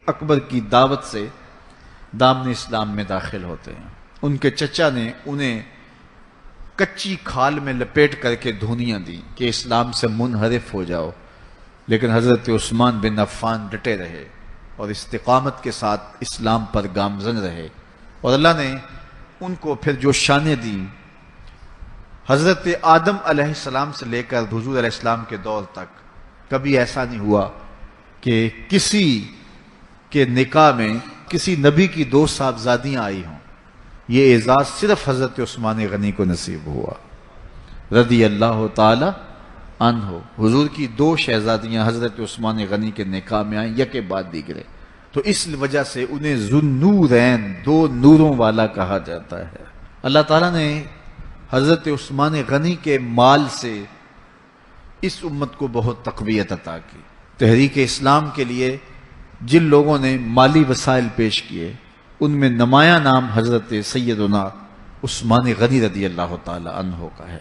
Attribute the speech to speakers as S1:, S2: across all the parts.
S1: اکبر کی دعوت سے دامن اسلام میں داخل ہوتے ہیں۔ ان کے چچا نے انہیں کچی کھال میں لپیٹ کر کے دھونیاں دی کہ اسلام سے منحرف ہو جاؤ، لیکن حضرت عثمان بن عفان ڈٹے رہے اور استقامت کے ساتھ اسلام پر گامزن رہے، اور اللہ نے ان کو پھر جو شانیں دی، حضرت آدم علیہ السلام سے لے کر حضور علیہ السلام کے دور تک کبھی ایسا نہیں ہوا کہ کسی کے نکاح میں کسی نبی کی دو صاحبزادیاں آئی ہوں۔ یہ اعزاز صرف حضرت عثمان غنی کو نصیب ہوا رضی اللہ تعالی عنہ۔ حضور کی دو شہزادیاں حضرت عثمان غنی کے نکاح میں آئیں، یکے بعد دیگرے، تو اس وجہ سے انہیں ذوالنورین، دو نوروں والا کہا جاتا ہے۔ اللہ تعالیٰ نے حضرت عثمان غنی کے مال سے اس امت کو بہت تقویت عطا کی۔ تحریک اسلام کے لیے جن لوگوں نے مالی وسائل پیش کیے، ان میں نمایاں نام حضرت سیدنا عثمان غنی رضی اللہ تعالی عنہ کا ہے۔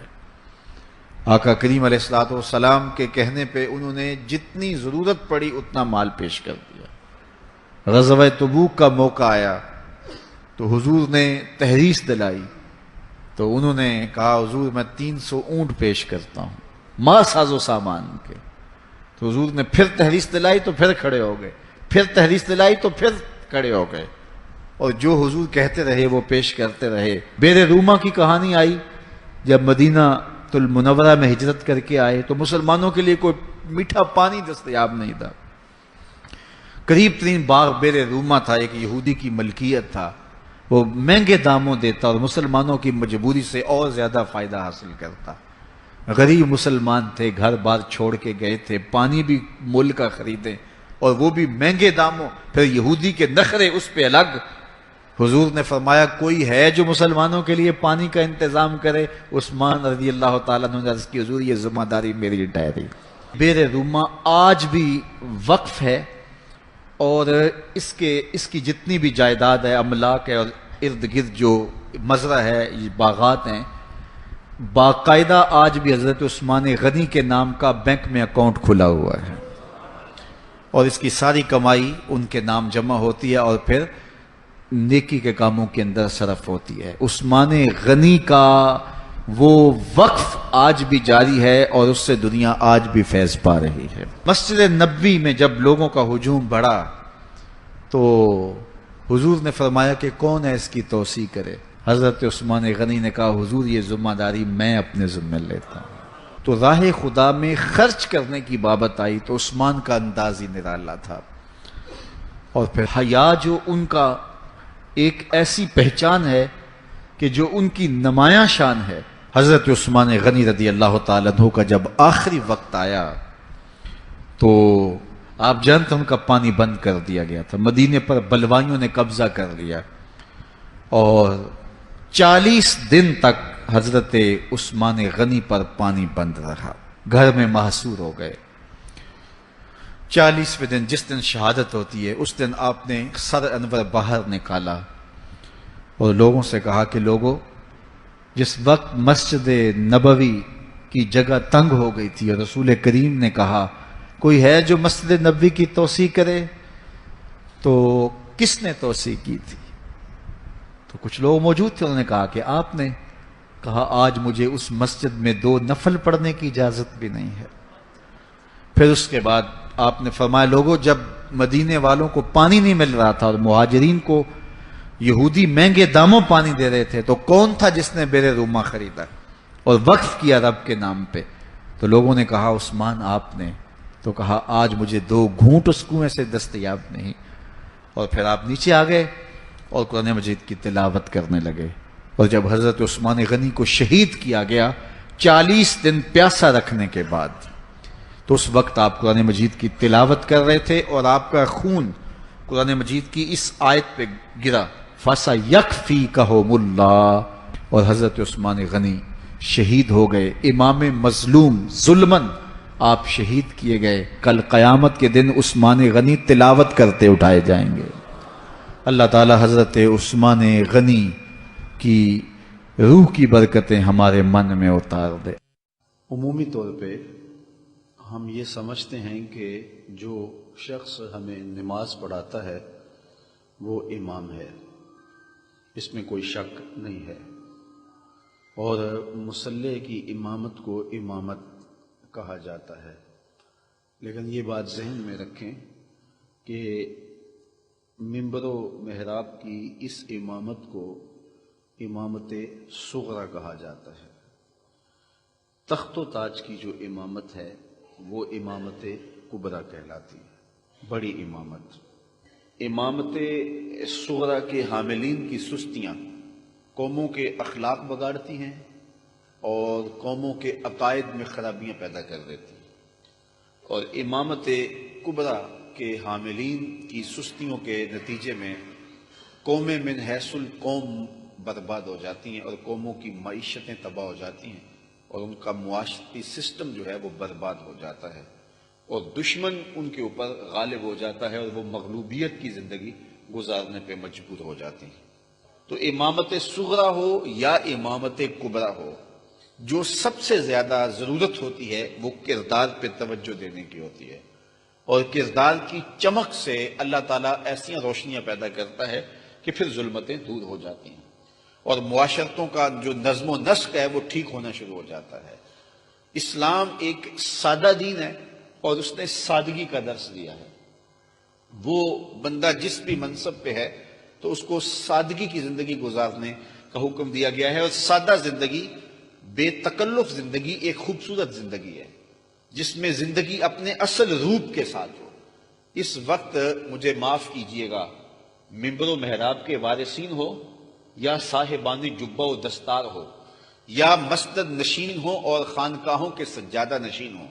S1: آقا کریم علیہ السلام کے کہنے پہ انہوں نے جتنی ضرورت پڑی اتنا مال پیش کر دیا۔ غزوہ تبوک کا موقع آیا تو حضور نے تحریس دلائی، تو انہوں نے کہا حضور میں 300 اونٹ پیش کرتا ہوں، ما ساز و سامان کے۔ تو حضور نے پھر تحریس دلائی تو پھر کھڑے ہو گئے، پھر تحریس دلائی تو پھر کھڑے ہو گئے، اور جو حضور کہتے رہے وہ پیش کرتے رہے۔ بیر روما کی کہانی آئی، جب مدینہ المنورہ میں ہجرت کر کے آئے تو مسلمانوں کے لیے کوئی میٹھا پانی دستیاب نہیں تھا۔ قریب ترین باغ بیر روما تھا، ایک یہودی کی ملکیت تھا، وہ مہنگے داموں دیتا اور مسلمانوں کی مجبوری سے اور زیادہ فائدہ حاصل کرتا۔ غریب مسلمان تھے، گھر بار چھوڑ کے گئے تھے، پانی بھی مول کا خریدیں اور وہ بھی مہنگے داموں، پھر یہودی کے نخرے اس پہ الگ۔ حضور نے فرمایا کوئی ہے جو مسلمانوں کے لیے پانی کا انتظام کرے؟ عثمان رضی اللہ تعالیٰ عنہ نے عرض کی حضور یہ ذمہ داری میری ٹھہری۔ بیر روما آج بھی وقف ہے، اور اس کی جتنی بھی جائیداد ہے، املاک ہے، اور ارد گرد جو مزرعہ ہے، یہ باغات ہیں، باقاعدہ آج بھی حضرت عثمان غنی کے نام کا بینک میں اکاؤنٹ کھلا ہوا ہے، اور اس کی ساری کمائی ان کے نام جمع ہوتی ہے اور پھر نیکی کے کاموں کے اندر صرف ہوتی ہے۔ عثمان غنی کا وہ وقف آج بھی جاری ہے، اور اس سے دنیا آج بھی فیض پا رہی ہے۔ مسجد نبوی میں جب لوگوں کا ہجوم بڑھا تو حضور نے فرمایا کہ کون ہے اس کی توسیع کرے؟ حضرت عثمان غنی نے کہا حضور یہ ذمہ داری میں اپنے ذمہ لیتا ہوں۔ تو راہ خدا میں خرچ کرنے کی بابت آئی تو عثمان کا انداز ہی نرالا تھا، اور پھر حیا جو ان کا ایک ایسی پہچان ہے کہ جو ان کی نمایاں شان ہے۔ حضرت عثمان غنی رضی اللہ تعالیٰ عنہ کا جب آخری وقت آیا تو آپ جانتے ہیں ان کا پانی بند کر دیا گیا تھا، مدینے پر بلوائیوں نے قبضہ کر لیا، اور 40 دن تک حضرت عثمان غنی پر پانی بند رہا، گھر میں محصور ہو گئے۔ 40ویں دن جس دن شہادت ہوتی ہے اس دن آپ نے سر انور باہر نکالا اور لوگوں سے کہا کہ لوگوں، جس وقت مسجد نبوی کی جگہ تنگ ہو گئی تھی اور رسول کریم نے کہا کوئی ہے جو مسجد نبوی کی توسیع کرے، تو کس نے توسیع کی تھی؟ تو کچھ لوگ موجود تھے، انہوں نے کہا کہ آپ نے کہا آج مجھے اس مسجد میں 2 نفل پڑھنے کی اجازت بھی نہیں ہے۔ پھر اس کے بعد آپ نے فرمایا لوگوں، جب مدینے والوں کو پانی نہیں مل رہا تھا اور مہاجرین کو یہودی مہنگے داموں پانی دے رہے تھے، تو کون تھا جس نے بیر روما خریدا اور وقف کیا رب کے نام پہ؟ تو لوگوں نے کہا عثمان آپ نے۔ تو کہا آج مجھے 2 گھونٹ اس کنویں سے دستیاب نہیں، اور پھر آپ نیچے آ گئے اور قرآن مجید کی تلاوت کرنے لگے۔ اور جب حضرت عثمان غنی کو شہید کیا گیا 40 دن پیاسا رکھنے کے بعد، تو اس وقت آپ قرآن مجید کی تلاوت کر رہے تھے، اور آپ کا خون قرآن مجید کی اس آیت پہ گرا، فَسَيَكْفِيكَهُمُ اللَّهُ، اور حضرت عثمان غنی شہید ہو گئے، امام مظلوم ظلمن آپ شہید کیے گئے۔ کل قیامت کے دن عثمان غنی تلاوت کرتے اٹھائے جائیں گے۔ اللہ تعالی حضرت عثمان غنی کی روح کی برکتیں ہمارے من میں اتار دے۔
S2: عمومی طور پہ ہم یہ سمجھتے ہیں کہ جو شخص ہمیں نماز پڑھاتا ہے وہ امام ہے، اس میں کوئی شک نہیں ہے، اور مصلی کی امامت کو امامت کہا جاتا ہے۔ لیکن یہ بات ذہن میں رکھیں کہ منبر و محراب کی اس امامت کو امامت صغرا کہا جاتا ہے۔ تخت و تاج کی جو امامت ہے وہ امامت کبریٰ کہلاتی ہے، بڑی امامت۔ امامت صغرا کے حاملین کی سستیاں قوموں کے اخلاق بگاڑتی ہیں اور قوموں کے عقائد میں خرابیاں پیدا کر دیتی ہیں، اور امامت کبریٰ کے حاملین کی سستیوں کے نتیجے میں قومیں من حیث القوم برباد ہو جاتی ہیں، اور قوموں کی معیشتیں تباہ ہو جاتی ہیں، اور ان کا معاشرتی سسٹم جو ہے وہ برباد ہو جاتا ہے، اور دشمن ان کے اوپر غالب ہو جاتا ہے، اور وہ مغلوبیت کی زندگی گزارنے پہ مجبور ہو جاتی ہیں۔ تو امامت صغرا ہو یا امامت کبریٰ ہو، جو سب سے زیادہ ضرورت ہوتی ہے وہ کردار پہ توجہ دینے کی ہوتی ہے، اور کردار کی چمک سے اللہ تعالیٰ ایسی روشنیاں پیدا کرتا ہے کہ پھر ظلمتیں دور ہو جاتی ہیں، اور معاشرتوں کا جو نظم و نسق ہے وہ ٹھیک ہونا شروع ہو جاتا ہے۔ اسلام ایک سادہ دین ہے، اور اس نے سادگی کا درس دیا ہے۔ وہ بندہ جس بھی منصب پہ ہے تو اس کو سادگی کی زندگی گزارنے کا حکم دیا گیا ہے، اور سادہ زندگی، بے تکلف زندگی ایک خوبصورت زندگی ہے، جس میں زندگی اپنے اصل روپ کے ساتھ ہو۔ اس وقت مجھے معاف کیجئے گا، منبر و محراب کے وارثین ہو یا صاحبان جبہ و دستار ہو، یا مسجد نشین ہو اور خانقاہوں کے سجادہ نشین ہو،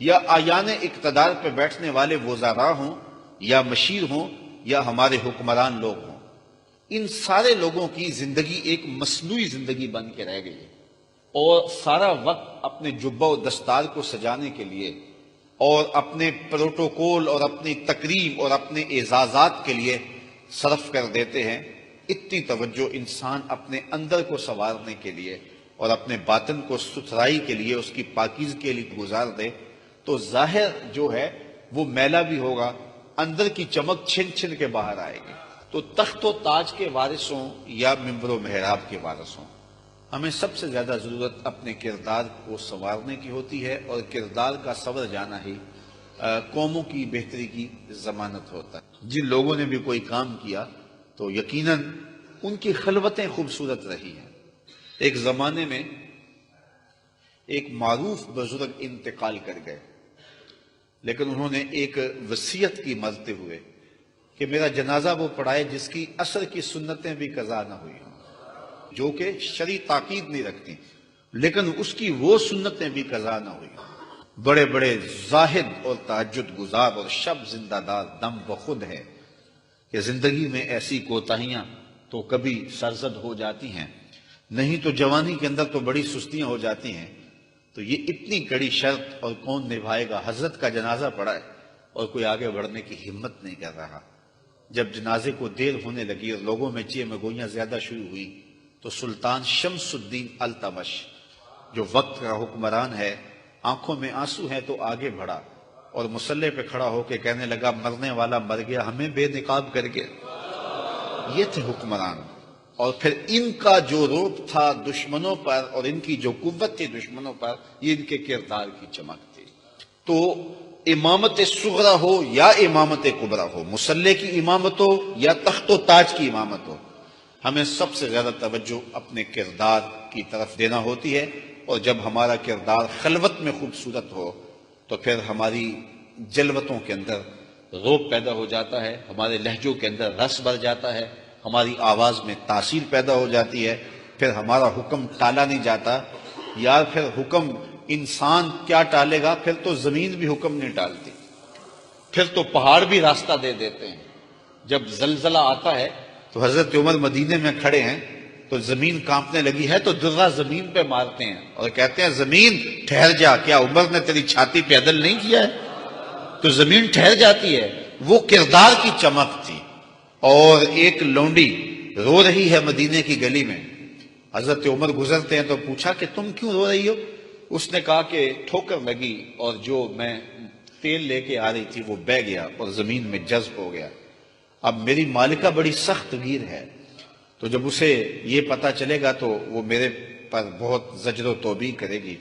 S2: یا آیان اقتدار پہ بیٹھنے والے وزراء ہوں، یا مشیر ہوں، یا ہمارے حکمران لوگ ہوں، ان سارے لوگوں کی زندگی ایک مصنوعی زندگی بن کے رہ گئی ہے، اور سارا وقت اپنے جبہ و دستار کو سجانے کے لیے اور اپنے پروٹوکول اور اپنی تکریم اور اپنے اعزازات کے لیے صرف کر دیتے ہیں۔ اتنی توجہ انسان اپنے اندر کو سنوارنے کے لیے اور اپنے باطن کو ستھرائی کے لیے، اس کی پاکیزگی کے لیے گزار دے تو ظاہر جو ہے وہ میلا بھی ہوگا، اندر کی چمک چھن چھن کے باہر آئے گی۔ تو تخت و تاج کے وارثوں یا منبر و محراب کے وارثوں، ہمیں سب سے زیادہ ضرورت اپنے کردار کو سنوارنے کی ہوتی ہے، اور کردار کا سنور جانا ہی قوموں کی بہتری کی ضمانت ہوتا ہے۔ جن لوگوں نے بھی کوئی کام کیا تو یقیناً ان کی خلوتیں خوبصورت رہی ہیں۔ ایک زمانے میں ایک معروف بزرگ انتقال کر گئے، لیکن انہوں نے ایک وصیت کی مرتے ہوئے کہ میرا جنازہ وہ پڑھائے جس کی عصر کی سنتیں بھی قضا نہ ہوئی ہوں، جو کہ شرعی تاکید نہیں رکھتی لیکن اس کی وہ سنتیں بھی قضا نہ ہوئی ہوں۔ بڑے بڑے زاہد اور تہجد گزار اور شب زندہ دار دم بخود ہے کہ زندگی میں ایسی کوتاہیاں تو کبھی سرزد ہو جاتی ہیں، نہیں تو جوانی کے اندر تو بڑی سستیاں ہو جاتی ہیں۔ تو یہ اتنی کڑی شرط اور کون نبھائے گا؟ حضرت کا جنازہ پڑا ہے اور کوئی آگے بڑھنے کی ہمت نہیں کر رہا۔ جب جنازے کو دیر ہونے لگی اور لوگوں میں چیخ مگوئیاں زیادہ شروع ہوئی تو سلطان شمس الدین التمش جو وقت کا حکمران ہے، آنکھوں میں آنسو ہیں تو آگے بڑھا اور مصلی پہ کھڑا ہو کے کہنے لگا مرنے والا مر گیا، ہمیں بے نقاب کر کے۔ یہ تھے حکمران، اور پھر ان کا جو روپ تھا دشمنوں پر اور ان کی جو قوت تھی دشمنوں پر، یہ ان کے کردار کی چمک تھی۔ تو امامت صغرا ہو یا امامت کبریٰ ہو، مصلی کی امامت ہو یا تخت و تاج کی امامت ہو، ہمیں سب سے زیادہ توجہ اپنے کردار کی طرف دینا ہوتی ہے، اور جب ہمارا کردار خلوت میں خوبصورت ہو تو پھر ہماری جلوتوں کے اندر روب پیدا ہو جاتا ہے، ہمارے لہجوں کے اندر رس بھر جاتا ہے، ہماری آواز میں تاثیر پیدا ہو جاتی ہے، پھر ہمارا حکم ٹالا نہیں جاتا۔ یا پھر حکم انسان کیا ٹالے گا، پھر تو زمین بھی حکم نہیں ٹالتی، پھر تو پہاڑ بھی راستہ دے دیتے ہیں۔ جب زلزلہ آتا ہے تو حضرت عمر مدینے میں کھڑے ہیں تو زمین کانپنے لگی ہے تو درہ زمین پہ مارتے ہیں اور کہتے ہیں زمین ٹھہر جا، کیا عمر نے تیری چھاتی پہ عدل نہیں کیا ہے؟ تو زمین ٹھہر جاتی ہے۔ وہ کردار کی چمک تھی۔ اور ایک لونڈی رو رہی ہے مدینے کی گلی میں، حضرت عمر گزرتے ہیں تو پوچھا کہ تم کیوں رو رہی ہو؟
S1: اس نے کہا کہ ٹھوکر لگی اور جو میں تیل لے کے آ رہی تھی وہ بہہ گیا اور زمین میں جذب ہو گیا. اب میری مالکہ بڑی سخت گیر ہے، تو جب اسے یہ پتا چلے گا تو وہ میرے پر بہت زجر و توبیخ کرے گی.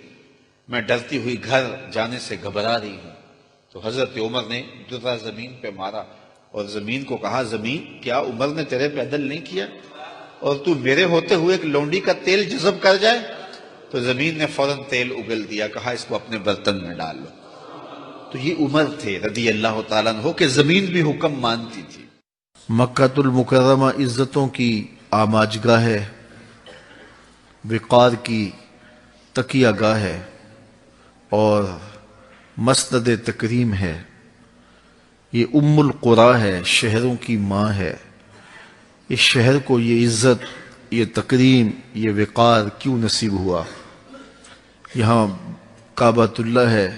S1: میں ڈرتی ہوئی گھر جانے سے گھبرا رہی ہوں. تو حضرت عمر نے درہ زمین پہ مارا اور زمین کو کہا، زمین کیا عمر نے تیرے پہ عدل نہیں کیا اور تو میرے ہوتے ہوئے ایک لونڈی کا تیل جذب کر جائے؟ تو زمین نے فوراً تیل اگل دیا، کہا اس کو اپنے برتن میں ڈال لو. تو یہ عمر تھے رضی اللہ تعالیٰ عنہ کہ زمین بھی حکم مانتی تھی. مکہ المکرمہ عزتوں کی آماجگاہ ہے، وقار کی تکیہ گاہ ہے اور مسند تکریم ہے. یہ ام القریٰ ہے، شہروں کی ماں ہے. اس شہر کو یہ عزت، یہ تکریم، یہ وقار کیوں نصیب ہوا؟ یہاں کعبۃ اللہ ہے،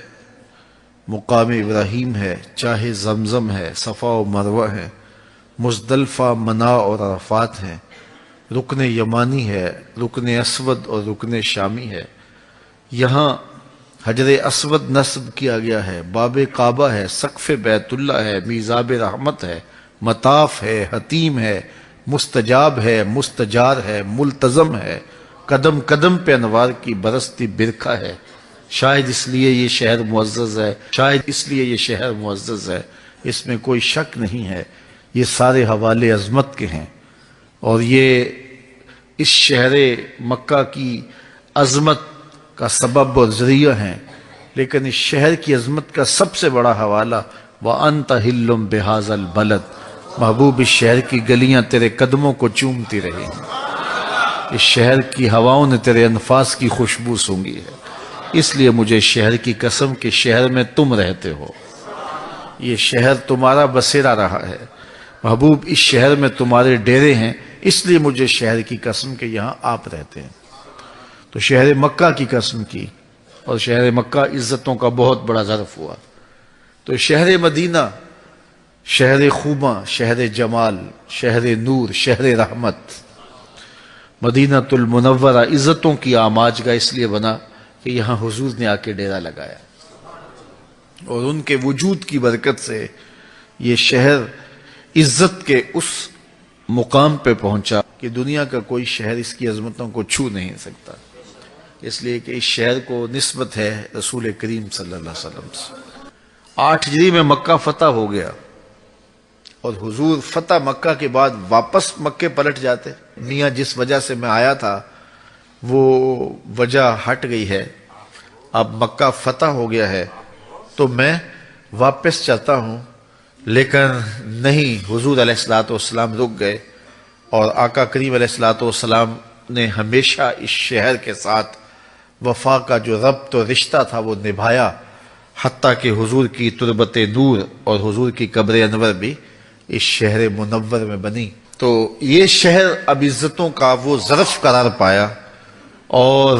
S1: مقام ابراہیم ہے، چاہے زمزم ہے، صفا و مروہ ہے، مزدلفہ، منا اور عرفات ہے، رکن یمانی ہے، رکن اسود اور رکن شامی ہے. یہاں حجر اسود نصب کیا گیا ہے، باب کعبہ ہے، سقف بیت اللہ ہے، میزاب رحمت ہے، مطاف ہے، حتیم ہے، مستجاب ہے، مستجار ہے، ملتزم ہے، قدم قدم پہ انوار کی برستی برکھا ہے. شاید اس لیے یہ شہر معزز ہے، شاید اس لیے یہ شہر معزز ہے، اس میں کوئی شک نہیں ہے. یہ سارے حوالے عظمت کے ہیں اور یہ اس شہر مکہ کی عظمت کا سبب اور ذریعہ ہیں. لیکن اس شہر کی عظمت کا سب سے بڑا حوالہ وَأَنْتَ حِلٌّ بِهَذَا الْبَلَدِ، محبوب اس شہر کی گلیاں تیرے قدموں کو چومتی رہی ہیں. اس شہر کی ہواؤں نے تیرے انفاس کی خوشبو سونگھی ہے. اس لیے مجھے اس شہر کی قسم کہ شہر میں تم رہتے ہو، یہ شہر تمہارا بسیرا رہا ہے. محبوب اس شہر میں تمہارے ڈیرے ہیں، اس لیے مجھے شہر کی قسم کہ یہاں آپ رہتے ہیں. تو شہر مکہ کی قسم کی، اور شہر مکہ عزتوں کا بہت بڑا ظرف ہوا. تو شہر مدینہ شہر خوباں، شہر جمال، شہر نور، شہر رحمت. مدینہ المنورہ عزتوں کی آماجگاہ اس لیے بنا کہ یہاں حضور نے آ کے ڈیرا لگایا اور ان کے وجود کی برکت سے یہ شہر عزت کے اس مقام پہ پہنچا کہ دنیا کا کوئی شہر اس کی عظمتوں کو چھو نہیں سکتا. اس لیے کہ اس شہر کو نسبت ہے رسول کریم صلی اللہ علیہ وسلم سے. 8 ہجری میں مکہ فتح ہو گیا اور حضور فتح مکہ کے بعد واپس مکے پلٹ جاتے. میاں جس وجہ سے میں آیا تھا وہ وجہ ہٹ گئی ہے، اب مکہ فتح ہو گیا ہے تو میں واپس چلتا ہوں. لیکن نہیں، حضور علیہ الصلوۃ والسلام رک گئے اور آقا کریم علیہ الصلوۃ والسلام نے ہمیشہ اس شہر کے ساتھ وفا کا جو ربط و رشتہ تھا وہ نبھایا، حتیٰ کہ حضور کی تربت نور اور حضور کی قبر انور بھی اس شہر منور میں بنی. تو یہ شہر اب عزتوں کا وہ ظرف قرار پایا اور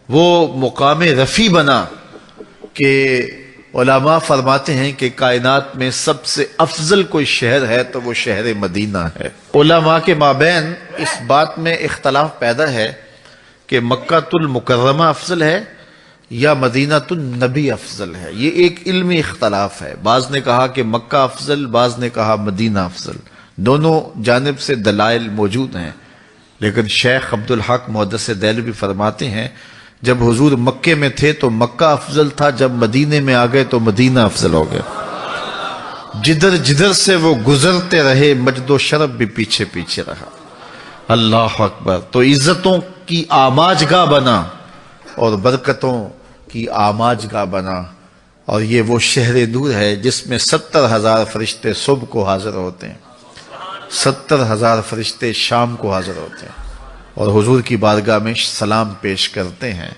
S1: وہ مقام رفیع بنا کہ علماء فرماتے ہیں کہ کائنات میں سب سے افضل کوئی شہر ہے تو وہ شہر مدینہ ہے. علماء کے مابین اس بات میں اختلاف پیدا ہے کہ مکہ المکرمہ افضل ہے یا مدینہ النبی افضل ہے. یہ ایک علمی اختلاف ہے. بعض نے کہا کہ مکہ افضل، بعض نے کہا مدینہ افضل. دونوں جانب سے دلائل موجود ہیں، لیکن شیخ عبدالحق محدث دہلوی فرماتے ہیں جب حضور مکے میں تھے تو مکہ افضل تھا، جب مدینے میں آ گئے تو مدینہ افضل ہو گیا. جدھر جدھر سے وہ گزرتے رہے مجد و شرف بھی پیچھے پیچھے رہا. اللہ اکبر. تو عزتوں کی آماجگاہ بنا اور برکتوں کی آماجگاہ بنا، اور یہ وہ شہر نور ہے جس میں 70,000 فرشتے صبح کو حاضر ہوتے ہیں، 70,000 فرشتے شام کو حاضر ہوتے ہیں اور حضور کی بارگاہ میں سلام پیش کرتے ہیں.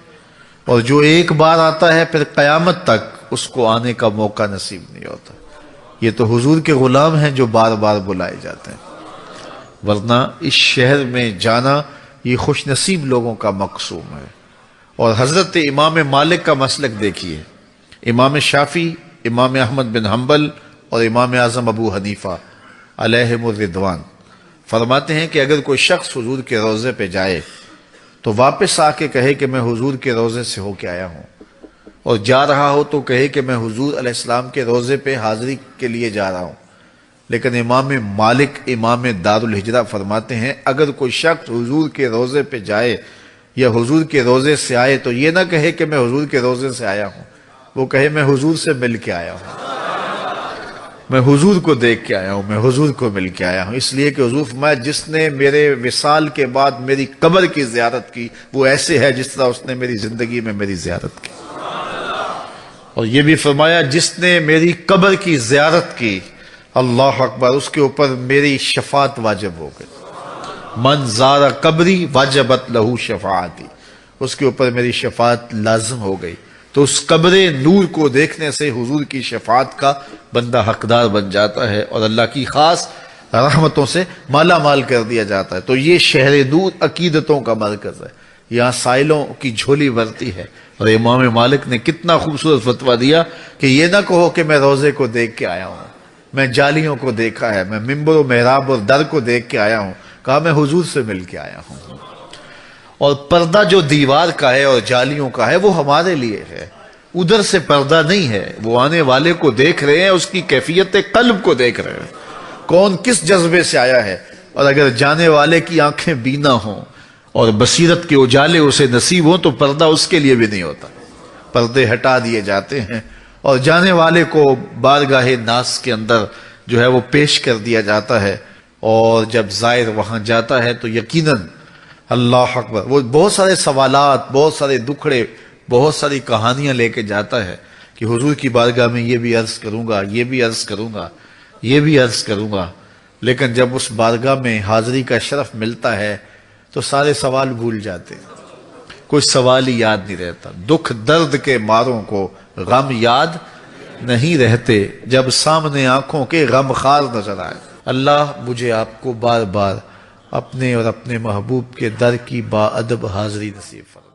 S1: اور جو ایک بار آتا ہے پھر قیامت تک اس کو آنے کا موقع نصیب نہیں ہوتا. یہ تو حضور کے غلام ہیں جو بار بار بلائے جاتے ہیں، ورنہ اس شہر میں جانا یہ خوش نصیب لوگوں کا مقصوم ہے. اور حضرت امام مالک کا مسلک دیکھیے، امام شافعی، امام احمد بن حنبل اور امام اعظم ابو حنیفہ علیہم الرضوان فرماتے ہیں کہ اگر کوئی شخص حضور کے روضے پہ جائے تو واپس آ کے کہے کہ میں حضور کے روزے سے ہو کے آیا ہوں، اور جا رہا ہو تو کہے کہ میں حضور علیہ السلام کے روزے پہ حاضری کے لیے جا رہا ہوں۔ لیکن امام مالک امام دارالہجرہ فرماتے ہیں اگر کوئی شخص حضور کے روزے پہ جائے یا حضور کے روزے سے آئے تو یہ نہ کہے کہ میں حضور کے روزے سے آیا ہوں، وہ کہے میں حضور سے مل کے آیا ہوں، میں حضور کو دیکھ کے آیا ہوں، میں حضور کو مل کے آیا ہوں۔ اس لیے کہ حضور فرمایا جس نے میرے وصال کے بعد میری قبر کی زیارت کی وہ ایسے ہے جس طرح اس نے میری زندگی میں میری زیارت کی، اور یہ بھی فرمایا جس نے میری قبر کی زیارت کی اللہ اکبر اس کے اوپر میری شفاعت واجب ہو گئی، من زار قبری واجبت لہو شفاعتی، اس کے اوپر میری شفاعت لازم ہو گئی۔ تو اس قبر نور کو دیکھنے سے حضور کی شفاعت کا بندہ حقدار بن جاتا ہے اور اللہ کی خاص رحمتوں سے مالا مال کر دیا جاتا ہے۔ تو یہ شہر نور عقیدتوں کا مرکز ہے، یہاں سائلوں کی جھولی بھرتی ہے، اور امام مالک نے کتنا خوبصورت فتویٰ دیا کہ یہ نہ کہو کہ میں روزے کو دیکھ کے آیا ہوں، میں جالیوں کو دیکھا ہے، میں ممبر و محراب اور در کو دیکھ کے آیا ہوں، کہا میں حضور سے مل کے آیا ہوں۔ اور پردہ جو دیوار کا ہے اور جالیوں کا ہے وہ ہمارے لیے ہے، ادھر سے پردہ نہیں ہے، وہ آنے والے کو دیکھ رہے ہیں، اس کی کیفیت قلب کو دیکھ رہے ہیں، کون کس جذبے سے آیا ہے۔ اور اگر جانے والے کی آنکھیں بینا ہوں اور بصیرت کے اجالے اسے نصیب ہوں تو پردہ اس کے لیے بھی نہیں ہوتا، پردے ہٹا دیے جاتے ہیں اور جانے والے کو بارگاہ ناس کے اندر جو ہے وہ پیش کر دیا جاتا ہے، اور جب زائر وہاں جاتا ہے تو یقیناً اللہ اکبر وہ بہت سارے سوالات، بہت سارے دکھڑے، بہت ساری کہانیاں لے کے جاتا ہے کہ حضور کی بارگاہ میں یہ بھی عرض کروں گا، یہ بھی عرض کروں گا، یہ بھی عرض کروں گا، لیکن جب اس بارگاہ میں حاضری کا شرف ملتا ہے تو سارے سوال بھول جاتے ہیں، کوئی سوال ہی یاد نہیں رہتا۔ دکھ درد کے ماروں کو غم یاد نہیں رہتے، جب سامنے آنکھوں کے غم خار نظر آئے۔ اللہ مجھے آپ کو بار بار اپنے اور اپنے محبوب کے در کی با ادب حاضری نصیب فرمائے۔